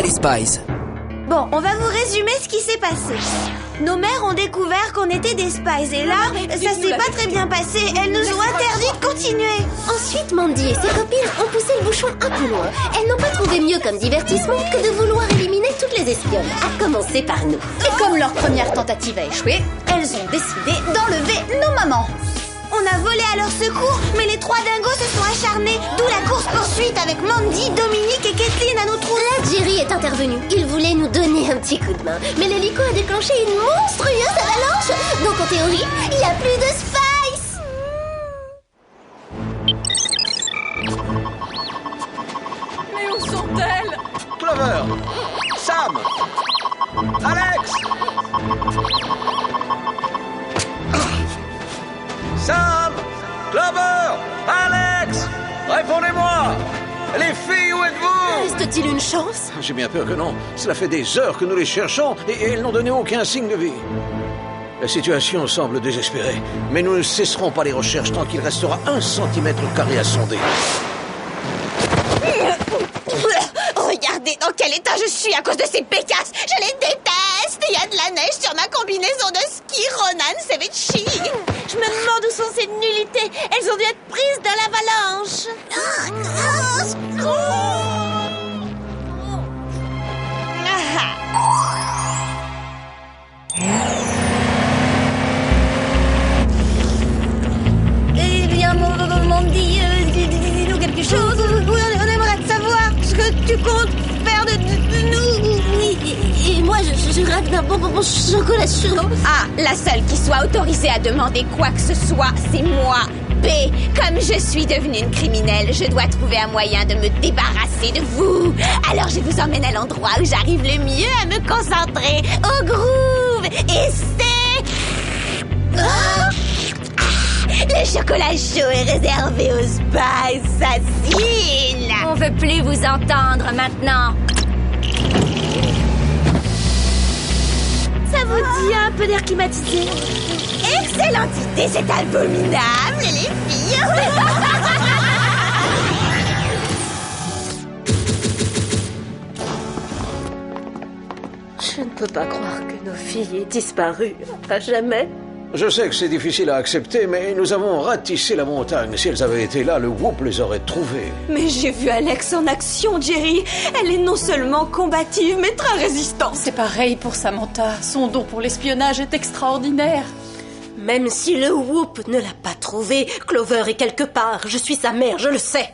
les Spies. Bon, on va vous résumer ce qui s'est passé. Nos mères ont découvert qu'on était des spies et là, ça s'est pas très bien passé. Elles nous ont interdit de continuer. Ensuite, Mandy et ses copines ont poussé le bouchon un peu loin. Elles n'ont pas trouvé mieux comme divertissement que de vouloir éliminer toutes les espionnes, à commencer par nous. Et comme leur première tentative a échoué, elles ont décidé d'enlever nos mamans. On a volé à leur secours, mais les trois dingos se sont acharnés. D'où la course-poursuite avec Mandy, Dominique et Kathleen à nos trousses. Là, Jerry est intervenu. Il voulait nous donner un petit coup de main. Mais l'hélico a déclenché une monstrueuse avalanche. Donc en théorie, il n'y a plus de Spice. Mais où sont-elles? Clover, Sam, Alex, Sam, Clover, Alex, répondez-moi. Les filles, où êtes-vous? Reste-t-il une chance? J'ai bien peur que non. Cela fait des heures que nous les cherchons et elles n'ont donné aucun signe de vie. La situation semble désespérée, mais nous ne cesserons pas les recherches tant qu'il restera 1 cm² à sonder. Regardez dans quel état je suis à cause de ces pécasses. Je les déteste. Il y a de la neige sur ma combinaison de ski Ronan Sevecchi. Je me demande où sont ces nullités. Elles ont dû être prises dans l'avalanche. Eh bien, Mandy, dis-nous quelque chose. On aimerait savoir ce que tu comptes faire de nous. Et moi, je rêve d'un bon chocolat chaud. Ah, la seule qui soit autorisée à demander quoi que ce soit, c'est moi. B, comme je suis devenue une criminelle, je dois trouver un moyen de me débarrasser de vous. Alors je vous emmène à l'endroit où j'arrive le mieux à me concentrer, au groove. Et c'est... Le chocolat chaud est réservé aux spies assassines. On veut plus vous entendre maintenant. Ça vous dit un peu d'air climatisé? Excellente idée, c'est abominable, les filles. Je ne peux pas croire que nos filles aient disparu à jamais. Je sais que c'est difficile à accepter, mais nous avons ratissé la montagne. Si elles avaient été là, le Whoop les aurait trouvées. Mais j'ai vu Alex en action, Jerry. Elle est non seulement combative, mais très résistante. C'est pareil pour Samantha. Son don pour l'espionnage est extraordinaire. Même si le Whoop ne l'a pas trouvé, Clover est quelque part. Je suis sa mère, je le sais.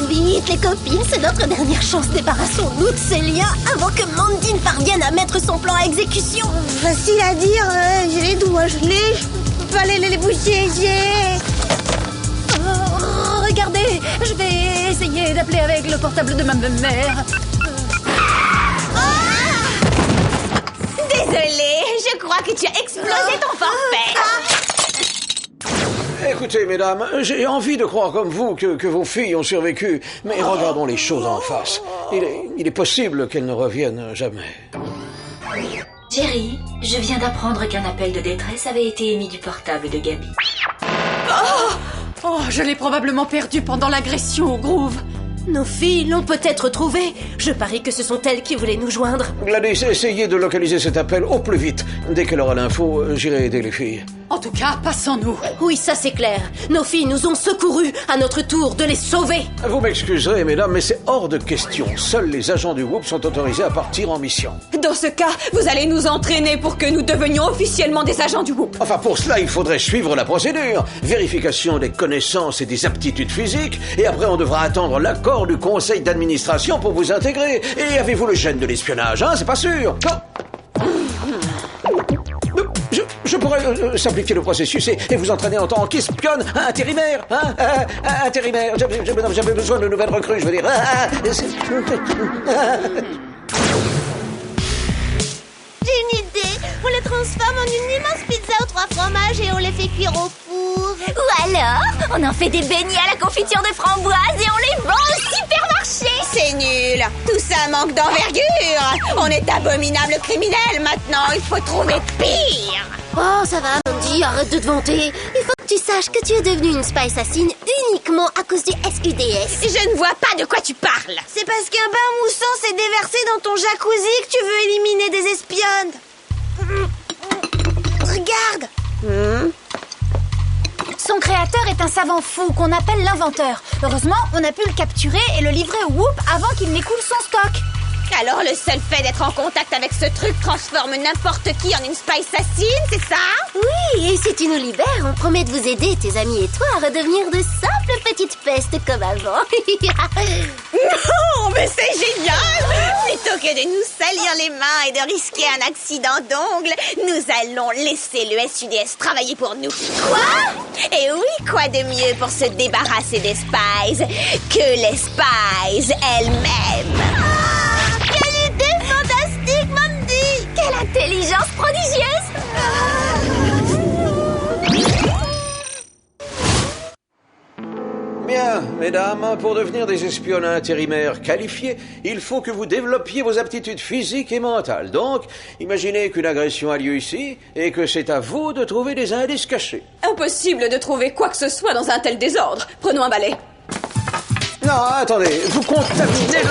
Vite, les copines, c'est notre dernière chance. Débarrassons-nous de ces liens avant que Mandy ne parvienne à mettre son plan à exécution. Facile à dire, j'ai les doigts gelés, je peux pas les bouger, Regardez, je vais essayer d'appeler avec le portable de ma mère. Désolée, je crois que tu as explosé ton forfait. Écoutez, mesdames, j'ai envie de croire comme vous que vos filles ont survécu, mais regardons les choses en face. Il est possible qu'elles ne reviennent jamais. Jerry, je viens d'apprendre qu'un appel de détresse avait été émis du portable de Gabi. Oh, je l'ai probablement perdu pendant l'agression au Groove. Nos filles l'ont peut-être trouvé. Je parie que ce sont elles qui voulaient nous joindre. Gladys, essayez de localiser cet appel au plus vite. Dès qu'elle aura l'info, j'irai aider les filles. En tout cas, passons-nous. Oui, ça c'est clair. Nos filles nous ont secourus. À notre tour de les sauver. Vous m'excuserez, mesdames, mais c'est hors de question. Seuls les agents du Whoop sont autorisés à partir en mission. Dans ce cas, vous allez nous entraîner pour que nous devenions officiellement des agents du Whoop. Enfin, pour cela, il faudrait suivre la procédure. Vérification des connaissances et des aptitudes physiques. Et après, on devra attendre l'accord du conseil d'administration pour vous intégrer. Et avez-vous le gène de l'espionnage, hein? C'est pas sûr. Je pourrais simplifier le processus et vous entraîner en tant qu'espionne intérimaire, hein? Intérimaire. J'avais besoin de nouvelles recrues, je veux dire. J'ai une idée. On les transforme en une immense pizza aux 3 fromages et on les fait cuire au four. Ou alors, on en fait des beignets à la confiture de framboise et on les vend au supermarché. C'est nul. Tout ça manque d'envergure. On est abominables criminels maintenant. Il faut trouver pire. Oh, ça va, Mandy. Vas-y, arrête de te vanter. Il faut que tu saches que tu es devenue une spy assassine uniquement à cause du SQDS. Je ne vois pas de quoi tu parles. C'est parce qu'un bain moussant s'est déversé dans ton jacuzzi que tu veux éliminer des espionnes. Regarde. Son créateur est un savant fou qu'on appelle l'inventeur. Heureusement, on a pu le capturer et le livrer au Whoop avant qu'il n'écoule son stock. Alors le seul fait d'être en contact avec ce truc transforme n'importe qui en une spy assassine, c'est ça? Oui, et si tu nous libères, on promet de vous aider, tes amis et toi, à redevenir de simples petites pestes comme avant. Non, mais c'est génial! Plutôt que de nous salir les mains et de risquer un accident d'ongle, nous allons laisser le SUDS travailler pour nous. Quoi? Et oui, quoi de mieux pour se débarrasser des spies que les spies elles-mêmes? Quelle idée fantastique, Mandy! Quelle intelligence prodigieuse! Bien, mesdames, pour devenir des espionnes intérimaires qualifiés, il faut que vous développiez vos aptitudes physiques et mentales. Donc, imaginez qu'une agression a lieu ici et que c'est à vous de trouver des indices cachés. Impossible de trouver quoi que ce soit dans un tel désordre. Prenons un balai. Non, attendez, vous contaminez le...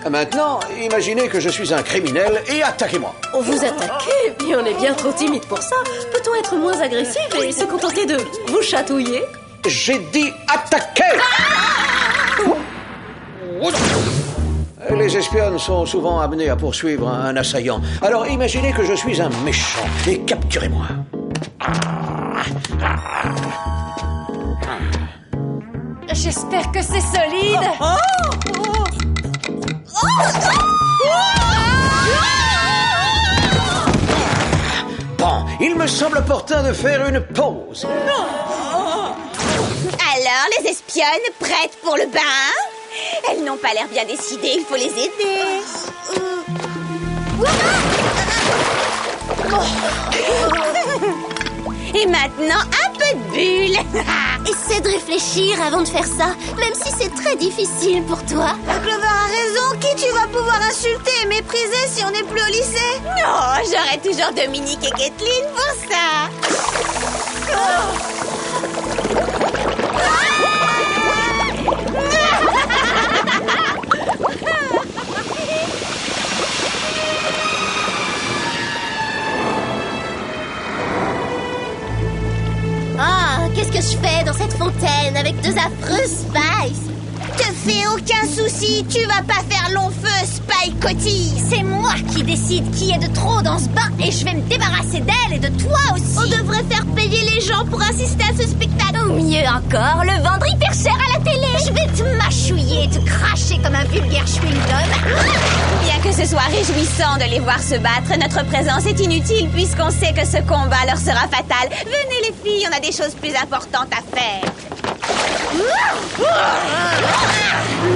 Maintenant, imaginez que je suis un criminel et attaquez-moi. On vous attaquez, mais on est bien trop timide pour ça. Peut-on être moins agressif et se contenter de vous chatouiller? J'ai dit attaquer! Les espionnes sont souvent amenées à poursuivre un assaillant. Alors imaginez que je suis un méchant et capturez-moi. J'espère que c'est solide. Bon, il me semble opportun de faire une pause. Alors, les espionnes prêtes pour le bain? Elles n'ont pas l'air bien décidées, il faut les aider. Et maintenant, un peu de bulle. Essaie de réfléchir avant de faire ça, même si c'est très difficile pour toi. Clover a raison. Qui tu vas pouvoir insulter et mépriser si on n'est plus au lycée? Non, j'aurai toujours Dominique et Kathleen pour ça. Ah, qu'est-ce que je fais dans cette fontaine avec deux affreux spies? Te fais aucun souci, tu vas pas faire long feu, Spy Cotty. C'est moi qui décide qui est de trop dans ce bain et je vais me débarrasser d'elle et de toi aussi. On devrait faire payer les gens pour assister à ce spectacle. Ou mieux encore, le vendre hyper cher à la télé. Je vais te mâchouiller et te cracher comme un vulgaire chewing-gum. Bien que ce soit réjouissant de les voir se battre, notre présence est inutile puisqu'on sait que ce combat leur sera fatal. Venez les filles, on a des choses plus importantes à faire.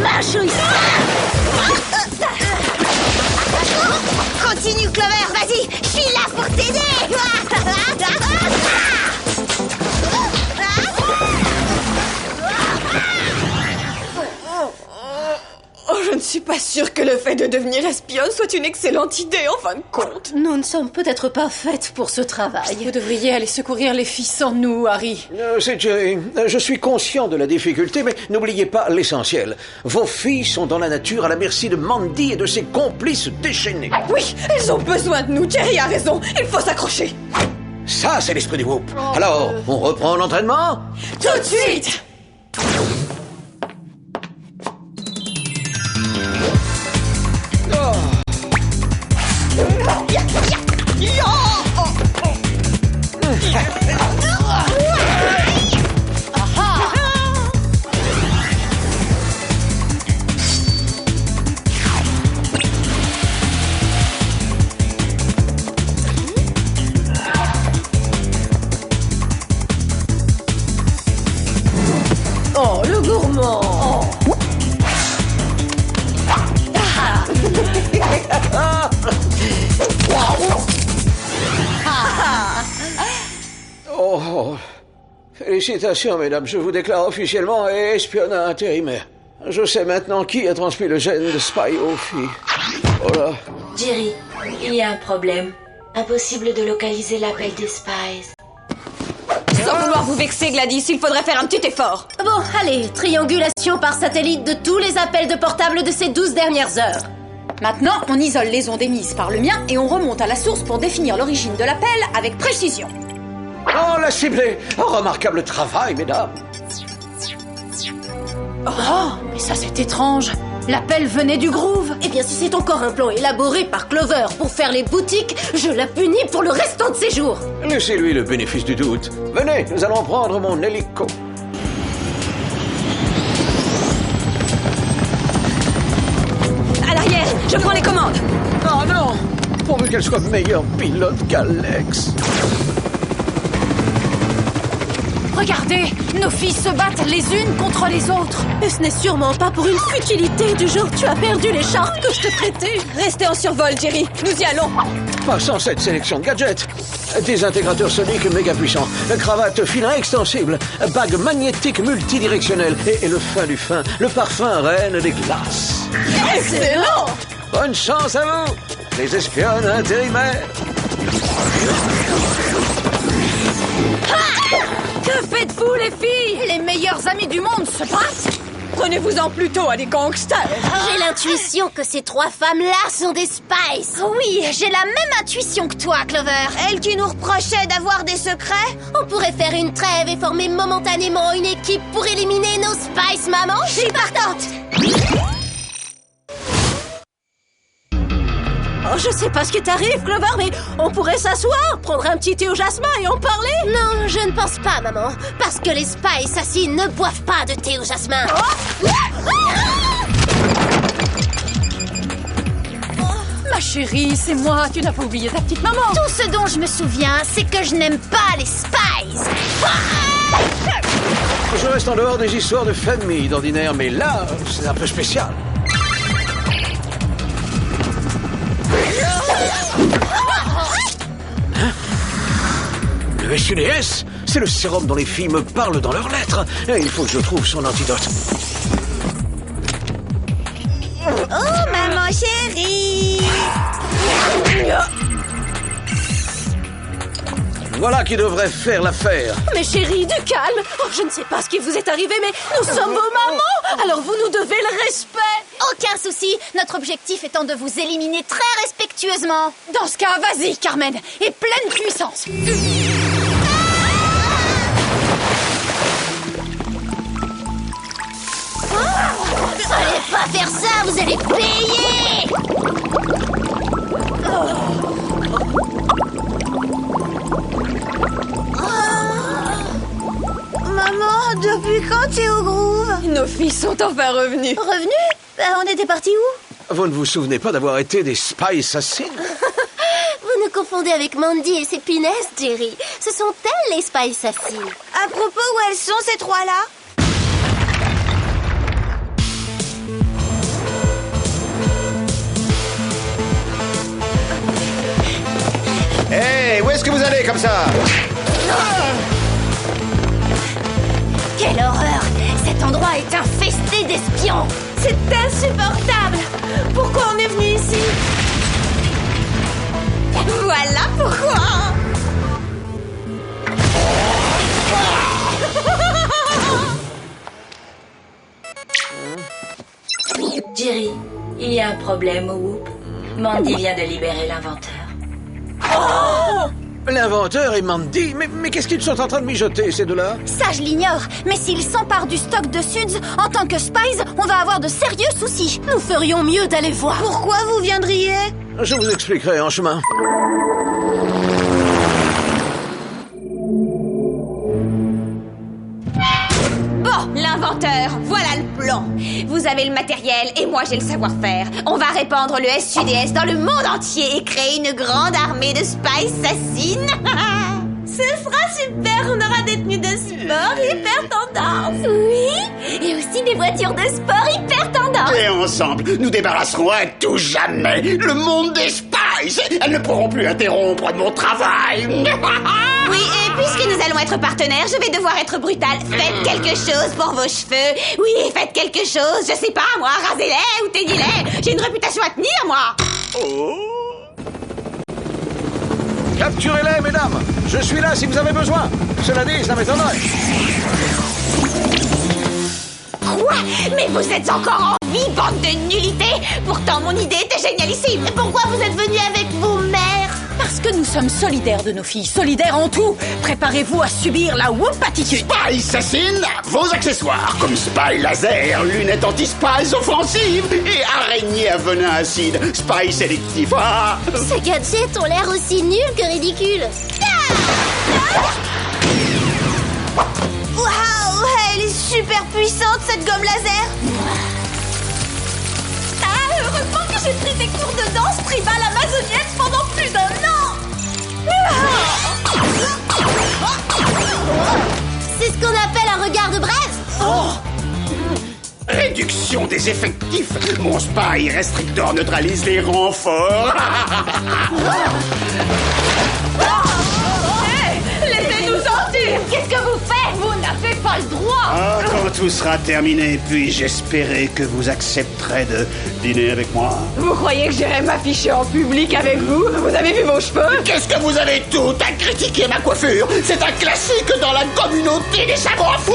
Mâchouille. Continue, Clover, vas-y, je suis là pour t'aider. Oh, je ne suis pas sûre que le fait de devenir espionne soit une excellente idée, en fin de compte. Nous ne sommes peut-être pas faites pour ce travail. Vous devriez aller secourir les filles sans nous, Harry. C'est Jerry. Je suis conscient de la difficulté, mais n'oubliez pas l'essentiel. Vos filles sont dans la nature à la merci de Mandy et de ses complices déchaînés. Oui, elles ont besoin de nous. Jerry a raison. Il faut s'accrocher. Ça, c'est l'esprit du Whoop. Alors, on reprend l'entraînement? Tout de suite. Oh, le gourmand. Oh, félicitations, mesdames. Je vous déclare officiellement espionne intérimaire. Je sais maintenant qui a transmis le gène de Spy aux filles. Oh là. Jerry, il y a un problème. Impossible de localiser l'appel des Spies. Sans vouloir vous vexer, Gladys, il faudrait faire un petit effort. Bon, allez, triangulation par satellite de tous les appels de portable de ces 12 dernières heures. Maintenant, on isole les ondes émises par le mien et on remonte à la source pour définir l'origine de l'appel avec précision. Oh, la ciblée! Oh, remarquable travail, mesdames! Oh, mais ça c'est étrange. L'appel venait du Groove. Eh bien, si c'est encore un plan élaboré par Clover pour faire les boutiques, je la punis pour le restant de ses jours. Laissez-lui le bénéfice du doute. Venez, nous allons prendre mon hélico. À l'arrière, je prends les commandes. Oh non! Pourvu qu'elle soit meilleure pilote qu'Alex. Regardez, nos filles se battent les unes contre les autres. Et ce n'est sûrement pas pour une futilité du genre tu as perdu l'écharpe que je te prêtais. Restez en survol, Jerry. Nous y allons. Passons cette sélection de gadgets. Désintégrateurs soniques méga puissants, cravate filin extensible, bague magnétique multidirectionnelle et le fin du fin, le parfum reine des glaces. Excellent! Bonne chance à vous, les espionnes intérimaires. Que faites-vous les filles? Les meilleures amies du monde se battent? Prenez-vous-en plutôt à des gangsters. J'ai l'intuition que ces trois femmes-là sont des Spies. Oui, j'ai la même intuition que toi, Clover. Elle qui nous reprochait d'avoir des secrets. On pourrait faire une trêve et former momentanément une équipe pour éliminer nos Spies, maman. Je suis partante. Oh, je sais pas ce qui t'arrive, Clover, mais on pourrait s'asseoir, prendre un petit thé au jasmin et en parler. Non, je ne pense pas, maman. Parce que les Spies assassins ne boivent pas de thé au jasmin. Ma chérie, c'est moi. Tu n'as pas oublié ta petite maman. Tout ce dont je me souviens, c'est que je n'aime pas les Spies. Je reste en dehors des histoires de famille d'ordinaire, mais là, c'est un peu spécial. Hein? Le SUDS, c'est le sérum dont les filles me parlent dans leurs lettres. Et il faut que je trouve son antidote. Oh, maman chérie. Voilà qui devrait faire l'affaire. Mais chérie, du calme. Oh, je ne sais pas ce qui vous est arrivé, mais nous sommes vos mamans. Alors vous nous devez le respect. Aucun souci. Notre objectif étant de vous éliminer très respectueusement. Dans ce cas, vas-y, Carmen. Et pleine puissance. Allez pas faire ça, vous allez payer. Maman, depuis quand t'es au Groove? Nos filles sont enfin revenues. Revenus? On était partis où? Vous ne vous souvenez pas d'avoir été des Spies assassines? Vous nous confondez avec Mandy et ses punaises, Jerry. Ce sont elles les Spies assassines. À propos, où elles sont ces trois-là? Hé, où est-ce que vous allez comme ça? Quelle horreur! Cet endroit est infesté d'espions! C'est insupportable. Pourquoi on est venu ici? Voilà pourquoi. Jerry, il y a un problème au Whoop. Mandy vient de libérer l'inventeur. L'inventeur et Mandy? Mais qu'est-ce qu'ils sont en train de mijoter, ces deux-là? Ça, je l'ignore. Mais s'ils s'emparent du stock de Suds, en tant que Spies, on va avoir de sérieux soucis. Nous ferions mieux d'aller voir. Pourquoi vous viendriez? Je vous expliquerai en chemin. Bon, l'inventeur, voilà le plan. Vous avez le matériel et moi j'ai le savoir-faire. On va répandre le SUDS dans le monde entier et créer une grande armée de spies assassines. Ce sera super, on aura des tenues de sport hyper tendance. Oui, et aussi des voitures de sport hyper tendantes. Et ensemble, nous débarrasserons à tout jamais le monde des Spies. Elles ne pourront plus interrompre mon travail. Oui, et puisque nous allons être partenaires, je vais devoir être brutale. Faites quelque chose pour vos cheveux. Oui, faites quelque chose. Je sais pas, moi, rasez-les ou teignez-les. J'ai une réputation à tenir, moi. Capturez-les, mesdames. Je suis là si vous avez besoin. Cela dit, ça m'étonnerait. Quoi? Mais vous êtes encore en vie, bande de nullité. Pourtant, mon idée était génialissime. Pourquoi vous êtes venus avec vos mères? Parce que nous sommes solidaires de nos filles, solidaires en tout. Préparez-vous à subir la whoop-attitude. Spy Assassine, vos accessoires comme Spy Laser, lunettes anti-spies offensives et araignées à venin acide, Spy sélectif. Ah. Ces gadgets ont l'air aussi nuls que ridicules. Waouh, elle est super puissante cette gomme laser. Ah, heureusement que j'ai pris des cours de danse tribale amazonienne pendant plus d'1 an. C'est ce qu'on appelle un regard de braise. Réduction des effectifs. Mon Spy Restrictor neutralise les renforts. Laissez-nous sortir. Qu'est-ce que vous faites? Vous n'avez pas le droit. Ah, quand tout sera terminé, puis-je espérer que vous accepterez de dîner avec moi? Vous croyez que j'irai m'afficher en public avec vous? Vous avez vu vos cheveux? Qu'est-ce que vous avez tout à critiquer ma coiffure? C'est un classique dans la communauté des savants fous.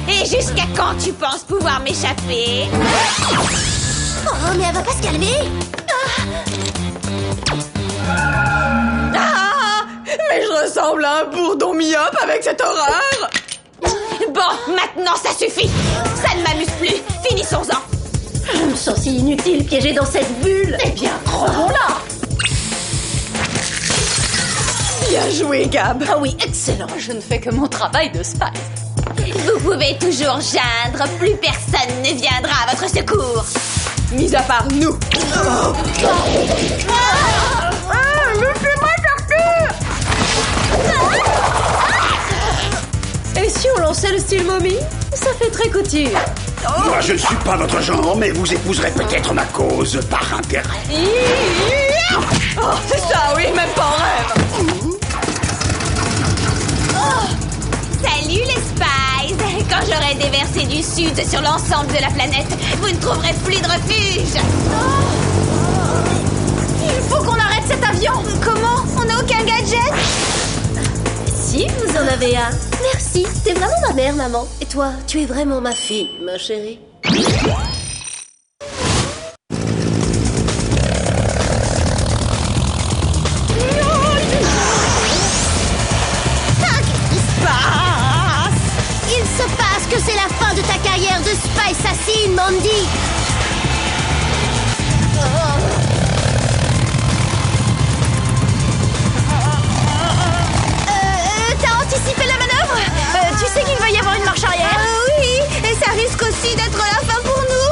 Et jusqu'à quand tu penses pouvoir m'échapper? Oh, mais elle va pas se calmer. Ah! Mais je ressemble à un bourdon myope avec cette horreur! Bon, maintenant ça suffit. Ça ne m'amuse plus. Finissons-en. Je me sens si inutile piégée dans cette bulle. Eh bien, crevons-la. Bien joué, Gab! Ah oui, excellent. Je ne fais que mon travail de spy. Vous pouvez toujours geindre. Plus personne ne viendra à votre secours. Mis à part nous! Laissez-moi sortir! Et si on lançait le style momie? Ça fait très couture. Moi, je ne suis pas votre genre, mais vous épouserez peut-être ma cause par intérêt. Oh, c'est ça, oui, même pas en rêve! Salut les Spies! Quand j'aurai déversé du sud sur l'ensemble de la planète, vous ne trouverez plus de refuge! Il faut qu'on arrête cet avion. Comment? On n'a aucun gadget? Si, vous en avez un. Merci, t'es vraiment ma mère, maman. Et toi, tu es vraiment ma fille, ma chérie. Il se passe que c'est la fin de ta carrière de Spy Assassin, Mandy. T'as anticipé la manœuvre? Tu sais qu'il va y avoir une marche arrière? Oui, et ça risque aussi d'être la fin pour nous.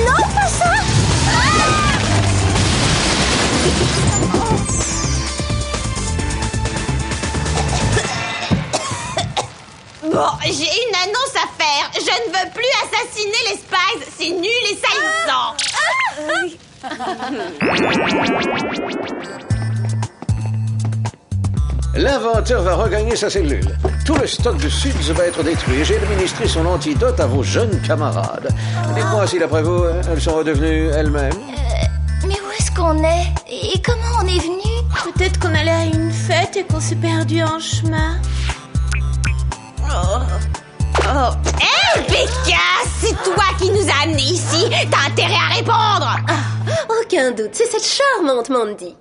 Non, pas ça. Bon, j'ai une annonce à faire. Je ne veux plus assassiner les Spies. C'est nul et salissant. L'inventeur va regagner sa cellule. Tout le stock de Suds va être détruit. J'ai administré son antidote à vos jeunes camarades. Dites-moi si, d'après vous, elles sont redevenues elles-mêmes. Mais où est-ce qu'on est? Et comment on est venu? Peut-être qu'on allait à une fête et qu'on s'est perdu en chemin. Hé, Becca, c'est toi qui nous as amenés ici. T'as intérêt à répondre. Aucun doute, c'est cette charmante Mandy.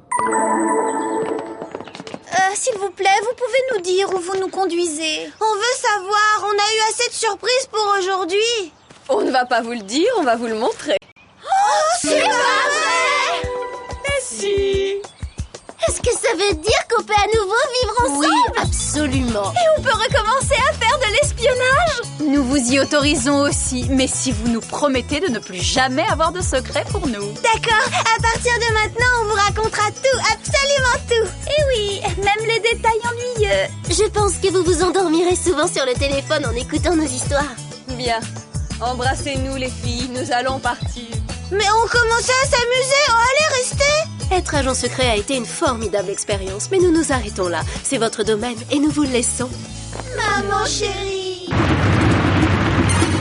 S'il vous plaît, vous pouvez nous dire où vous nous conduisez? On veut savoir, on a eu assez de surprises pour aujourd'hui. On ne va pas vous le dire, on va vous le montrer. C'est pas vrai! Mais si! Est-ce que ça veut dire qu'on peut à nouveau vivre ensemble? Oui, absolument. Et on peut recommencer à faire de l'espionnage? Nous vous y autorisons aussi, mais si vous nous promettez de ne plus jamais avoir de secret pour nous. D'accord, à partir de maintenant, on vous racontera tout, absolument tout. Et oui, même les détails ennuyeux. Je pense que vous vous endormirez souvent sur le téléphone en écoutant nos histoires. Bien. Embrassez-nous, les filles, nous allons partir. Mais on commençait à s'amuser. Oh, allez, restez. Être agent secret a été une formidable expérience, mais nous nous arrêtons là. C'est votre domaine et nous vous le laissons. Maman chérie.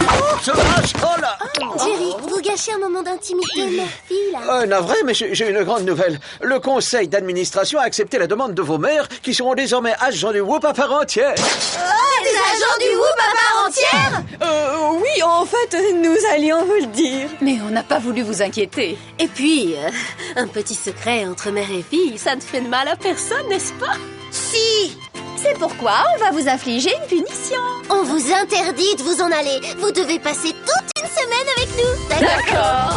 Oh, vache, oh là! Jerry, vous gâchez un moment d'intimité de ma fille, là. Navré, mais j'ai une grande nouvelle. Le conseil d'administration a accepté la demande de vos mères qui seront désormais agents du Whoop à part entière. Des agents du Whoop à part entière? Oui, en fait, nous allions vous le dire. Mais on n'a pas voulu vous inquiéter. Et puis, un petit secret entre mère et fille, ça ne fait de mal à personne, n'est-ce pas? Si. C'est pourquoi on va vous infliger une punition. On vous interdit de vous en aller. Vous devez passer toute une semaine avec nous. D'accord?